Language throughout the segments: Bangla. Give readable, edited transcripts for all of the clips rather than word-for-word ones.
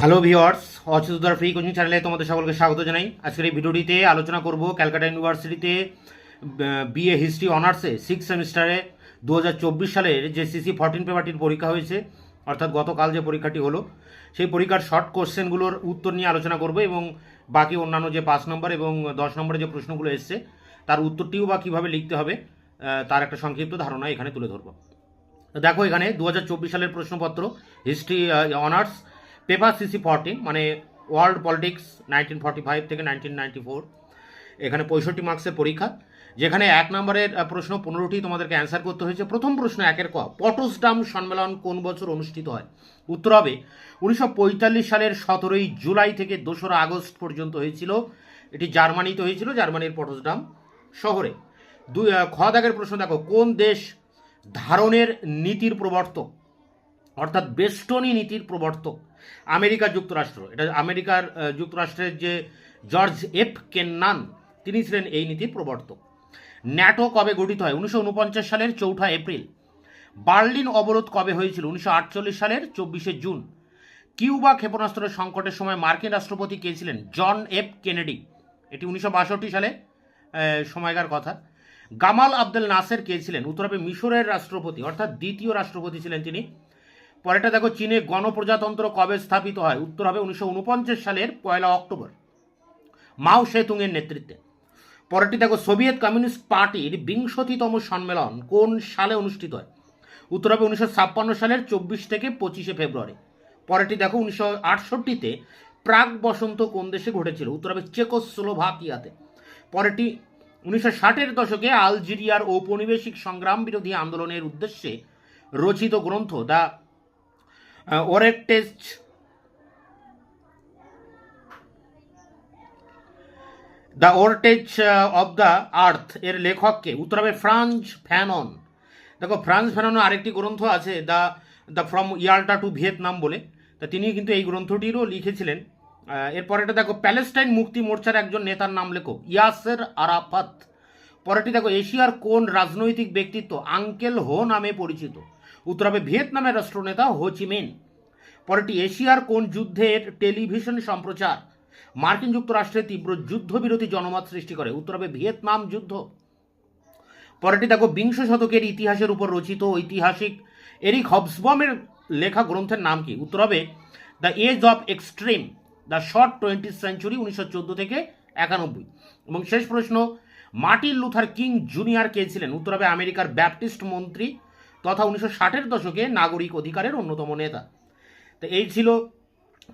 হ্যালো ভিউয়ার্স, অচ্যুতদার ফ্রি কোচিং চ্যানেলে তোমাদের সকলকে স্বাগত জানাই। আজকের এই ভিডিওটিতে আলোচনা করব ক্যালকাটা ইউনিভার্সিটিতে বিএ হিস্ট্রি অনার্সে 6 সেমিস্টারে 2024 সালের যে CC14 পেপারটির পরীক্ষা হয়েছে, অর্থাৎ গতকাল যে পরীক্ষাটি হলো, সেই পরীক্ষার শর্ট কোশ্চেনগুলোর উত্তর নিয়ে আলোচনা করব এবং বাকি অন্যান্য যে 5 নম্বর এবং 10 নম্বরে যে প্রশ্নগুলো এসছে তার উত্তরটিও বা কীভাবে লিখতে হবে তার একটা সংক্ষিপ্ত ধারণা এখানে তুলে ধরব। দেখো, এখানে 2024 সালের প্রশ্নপত্র হিস্ট্রি অনার্স পেপার CC14 মানে ওয়ার্ল্ড পলিটিক্স 1945 থেকে 1994, এখানে 65 মার্কসের পরীক্ষা, যেখানে 1 নম্বরের প্রশ্ন 15টি তোমাদেরকে অ্যান্সার করতে হয়েছে। প্রথম প্রশ্ন 1-এর ক, পটসডাম সম্মেলন কোন বছর অনুষ্ঠিত হয়? উত্তর হবে 1945 সালের 17ই জুলাই থেকে 2রা আগস্ট পর্যন্ত হয়েছিল। এটি জার্মানিতে হয়েছিল, জার্মানির পটসডাম শহরে। খ দাগের প্রশ্ন দেখো, কোন দেশ ধারণের নীতির প্রবর্তক, অর্থাৎ বেস্টনী নীতির প্রবর্তক? আমেরিকা যুক্তরাষ্ট্র। এটা আমেরিকার যুক্তরাষ্ট্রের যে জর্জ এফ কেন্নান, তিনি ছিলেন এই নীতির প্রবর্তক। ন্যাটো কবে গঠিত হয়? 1949 সালের 4 এপ্রিল। বার্লিন অবরোধ কবে হয়েছিল? 1948 সালের 24 জুন। কিউবা ক্ষেপণাস্ত্রের সংকটের সময় মার্কিন রাষ্ট্রপতি কে ছিলেন? John F Kennedy. এটি 1962 সালে সময়কার কথা। গামাল আবদেল নাসের কে ছিলেন? উত্তর হবে মিশরের রাষ্ট্রপতি, অর্থাৎ দ্বিতীয় রাষ্ট্রপতি ছিলেন তিনি। পরেরটা দেখো, চীনে গণপ্রজাতন্ত্র কবে স্থাপিত হয়? উত্তর হবে 1949 সালের 1 অক্টোবর মাও সেতুংয়ের নেতৃত্বে। পরেরটি দেখো, সোভিয়েত কমিউনিস্ট পার্টির 20তম সম্মেলন কোন সালে অনুষ্ঠিত হয়? উত্তর হবে 1956 সালের 24 থেকে 25 ফেব্রুয়ারি। পরেরটি দেখো, 1968-তে প্রাগ বসন্ত কোন দেশে ঘটেছিল? উত্তর হবে চেকোস্লোভাকিয়াতে। পরেরটি 1960-এর দশকে আলজেরিয়ার ঔপনিবেশিক সংগ্রাম বিরোধী আন্দোলনের উদ্দেশ্যে রচিত গ্রন্থ দ্য ওরেটেজ অব দ্য আর্থ এর লেখককে? উত্তর হবে ফ্রাঞ্জ ফ্যানন। দেখো, ফ্রাঞ্জ ফ্যাননের আরেকটি গ্রন্থ আছে the from Yalta to Vietnam বলে, তা তিনি কিন্তু এই গ্রন্থটিরও লিখেছিলেন। এরপর এটা দেখো, প্যালেস্টাইন মুক্তি মোর্চার একজন নেতার নাম লেখো। ইয়াসের আরাফাত। পরেরটি দেখো, এশিয়ার কোন রাজনৈতিক ব্যক্তিত্ব আঙ্কেল হো নামে পরিচিত? উত্তর হবে ভিয়েতনামের রাষ্ট্রনেতা হো চি মিন। পরেরটি, এশিয়ার কোন যুদ্ধের টেলিভিশন সম্প্রচার মার্কিন যুক্তরাষ্ট্রের তীব্র যুদ্ধবিরোধী জনমত সৃষ্টি করে? উত্তর হবে ভিয়েতনাম যুদ্ধ। পরেরটি দেখো, 20 শতকের ইতিহাসের উপর রচিত ঐতিহাসিক এরিক হবসবমের লেখা গ্রন্থের নাম কি? উত্তর হবে the age of extreme, the short 20th century, 1914 থেকে 91। এবং শেষ প্রশ্ন, মার্টিন লুথার কিং জুনিয়র কে ছিলেন? উত্তর হবে আমেরিকার ব্যাপটিস্ট মন্ত্রী তথা 1960-এর দশকে নাগরিক অধিকারের অন্যতম নেতা। তো এই ছিল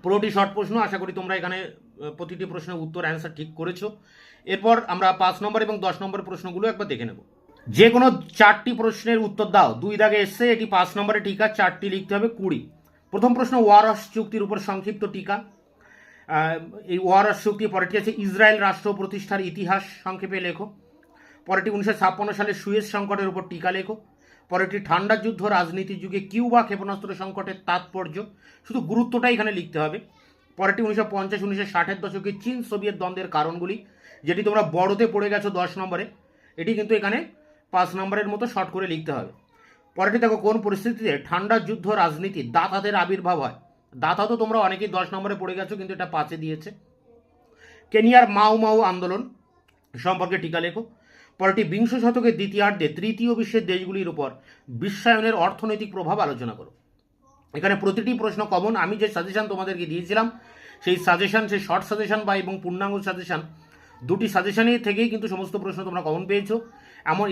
15টি শর্ট প্রশ্ন। আশা করি তোমরা এখানে প্রতিটি প্রশ্নের উত্তর অ্যান্সার ঠিক করেছো। এরপর আমরা 5 নম্বর এবং 10 নম্বর প্রশ্নগুলো একবার দেখে নেব। যে কোনো 4টি প্রশ্নের উত্তর দাও। 2 দাগে এসছে, এটি 5 নম্বরে টিকা, 4টি লিখতে হবে 20। প্রথম প্রশ্ন, ওয়ারস চুক্তির উপর সংক্ষিপ্ত টিকা। এই ওয়ারস চুক্তি। পরেরটি আছে ইসরায়েল রাষ্ট্র প্রতিষ্ঠার ইতিহাস, সংক্ষেপে লেখো। পরেরটি 1956 সালে সুয়েজ সংকটের উপর টিকা লেখো। পরেরটি ঠান্ডা যুদ্ধ রাজনীতির যুগে কিউবা ক্ষেপণাস্ত্র সংকটের তাৎপর্য, শুধু গুরুত্বটাই এখানে লিখতে হবে। পরেরটি 1950-1960-এর দশকে চীন সোভিয়েত দ্বন্দ্বের কারণগুলি, যেটি তোমরা বড়তে পড়ে গেছো 10 নম্বরে, এটি কিন্তু এখানে 5 নম্বরের মতো শর্ট করে লিখতে হবে। পরেরটি দেখো, কোন পরিস্থিতিতে ঠান্ডা যুদ্ধ রাজনীতি দাতাদের আবির্ভাব হয়? দাতা তো তোমরা অনেকেই 10 নম্বরে পড়ে গেছো, কিন্তু এটা 5-এ দিয়েছে। কেনিয়ার মাও মাও আন্দোলন সম্পর্কে টিকা লেখো। পরেরটি 20 শতকের দ্বিতীয়ার্ধে তৃতীয় বিশ্বের দেশগুলির উপর বিশ্বায়নের অর্থনৈতিক প্রভাব আলোচনা করো। এখানে প্রতিটি প্রশ্ন কমন। আমি যে সাজেশন তোমাদেরকে দিয়েছিলাম, সেই সাজেশন, সেই শর্ট সাজেশন বা এবং পূর্ণাঙ্গ সাজেশন, দুটি সাজেশনই থেকেই কিন্তু সমস্ত প্রশ্ন তোমরা কমন পেয়েছো।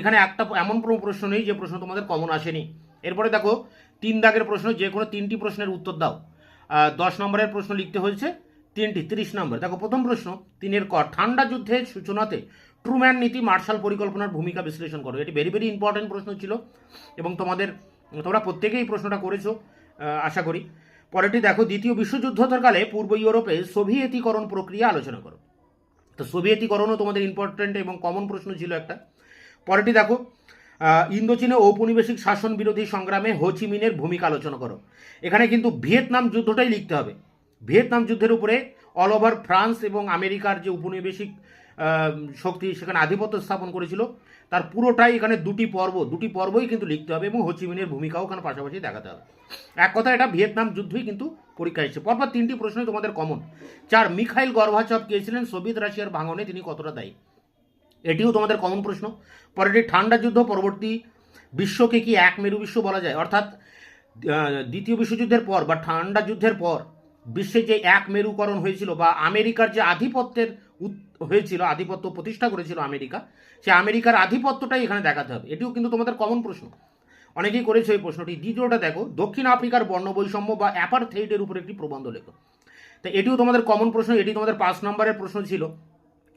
এখানে একটা এমন প্রশ্ন নেই যে প্রশ্ন তোমাদের কমন আসেনি। এরপরে দেখো, 3 দাগের প্রশ্ন, যে কোনো 3টি প্রশ্নের উত্তর দাও। 10 নম্বরের প্রশ্ন লিখতে হয়েছে 3টি, 30 নম্বর। দেখো, প্রথম প্রশ্ন 3-এর ক, ঠান্ডা যুদ্ধের সূচনাতে ট্রুম্যান নীতি মার্শাল পরিকল্পনার ভূমিকা বিশ্লেষণ করো। এটি ভেরি ইম্পর্টেন্ট প্রশ্ন ছিল এবং তোমরা প্রত্যেকেই প্রশ্নটা করেছো আশা করি। পরেরটি দেখো, দ্বিতীয় বিশ্বযুদ্ধোত্তরকালে পূর্ব ইউরোপে সোভিয়েতীকরণ প্রক্রিয়া আলোচনা করো। তো সোভিয়েতীকরণও তোমাদের ইম্পর্টেন্ট এবং কমন প্রশ্ন ছিল একটা। পরেরটি দেখো, ইন্দোচীনে ঔপনিবেশিক শাসন বিরোধী সংগ্রামে হো চি মিনের ভূমিকা আলোচনা করো। এখানে কিন্তু ভিয়েতনাম যুদ্ধটাই লিখতে হবে। ভিয়েতনাম যুদ্ধের উপরে অল ওভার ফ্রান্স এবং আমেরিকার যে উপনিবেশিক শক্তি সেখানে আধিপত্য স্থাপন করেছিল, তার পুরোটাই এখানে দুটি পর্বই কিন্তু লিখতে হবে এবং হোচিমিনের ভূমিকাও এখানে পাশাপাশি দেখাতে হবে। এক কথা এটা ভিয়েতনাম যুদ্ধই কিন্তু পরীক্ষা এসেছে। পরপর 3টি প্রশ্নই তোমাদের কমন। 4, মিখাইল গর্বাচভ কে ছিলেন সোভিয়েত রাশিয়ার ভাঙনে, তিনি কতটা দায়ী? এটিও তোমাদের কমন প্রশ্ন। পরেরটি, ঠান্ডা যুদ্ধ পরবর্তী বিশ্বকে কি এক মেরু বিশ্ব বলা যায়? অর্থাৎ দ্বিতীয় বিশ্বযুদ্ধের পর বা ঠান্ডা যুদ্ধের পর বিশ্বে যে এক মেরুকরণ হয়েছিল বা আমেরিকার যে আধিপত্যের হয়েছিল, আধিপত্য প্রতিষ্ঠা করেছিল আমেরিকা, সে আমেরিকার আধিপত্যটাই এখানে দেখাতে হবে। এটিও কিন্তু তোমাদের কমন প্রশ্ন, অনেকেই করেছে এই প্রশ্নটি। দ্বিতীয়টা দেখো, দক্ষিণ আফ্রিকার বর্ণবৈষম্য বা অ্যাপারথেইডের উপর একটি প্রবন্ধ লেখো। তো এটিও তোমাদের কমন প্রশ্ন, এটি তোমাদের 5 নম্বরের প্রশ্ন ছিল,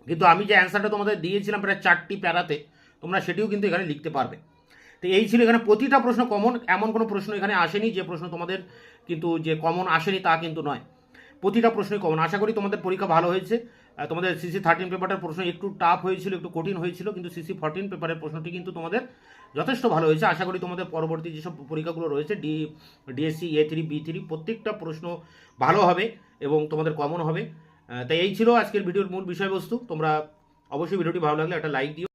কিন্তু আমি যে অ্যান্সারটা তোমাদের দিয়েছিলাম প্রায় 4টি প্যারাতে, তোমরা সেটিও কিন্তু এখানে লিখতে পারবে। তো এই ছিল এখানে প্রতিটা প্রশ্ন কমন, এমন কোনো প্রশ্ন এখানে আসেনি যে প্রশ্ন তোমাদের কিন্তু যে কমন আসেনি তা কিন্তু নয়, প্রতিটা প্রশ্নই কমন। আশা করি তোমাদের পরীক্ষা ভালো হয়েছে। তোমাদের CC13 পেপারটার প্রশ্ন একটু টাফ হয়েছিল, একটু কঠিন হয়েছিল, কিন্তু CC14 পেপারের প্রশ্নটি কিন্তু তোমাদের যথেষ্ট ভালো হয়েছে। আশা করি তোমাদের পরবর্তী যেসব পরীক্ষাগুলো রয়েছে ডিএসসি A3 B3 প্রত্যেকটা প্রশ্ন ভালো হবে এবং তোমাদের কমন হবে। তাই এই ছিল আজকের ভিডিওর মূল বিষয়বস্তু। তোমরা অবশ্যই ভিডিওটি ভালো লাগলে একটা লাইক দিও।